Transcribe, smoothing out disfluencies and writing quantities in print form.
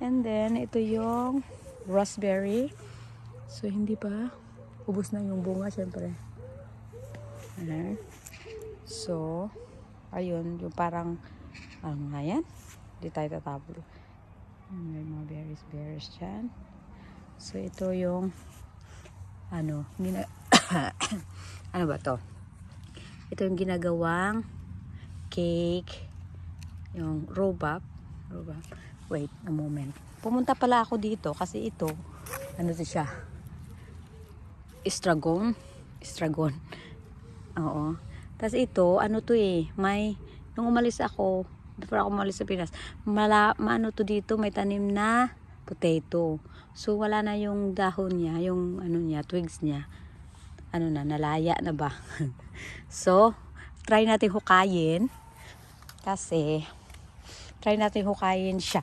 And then, ito yung raspberry. So, hindi pa. Ubus na yung bunga, syempre. Ayan. So, ayun, yung parang, nga yan. Hindi tayo tatapos. May mga berries dyan. So, ito yung, ano ba to? Ito yung ginagawang cake. Yung robab. Wait a moment. Pumunta pala ako dito kasi ito, ano to siya? Estragon. Oo. Tapos ito, ano to may, nung umalis ako, before ako umalis sa Pinas, maano to dito, may tanim na potato. So, wala na yung dahon niya, yung ano niya, twigs niya. Ano na, nalaya na ba? So, try natin hukayin. Kasi, try natin hukayin siya.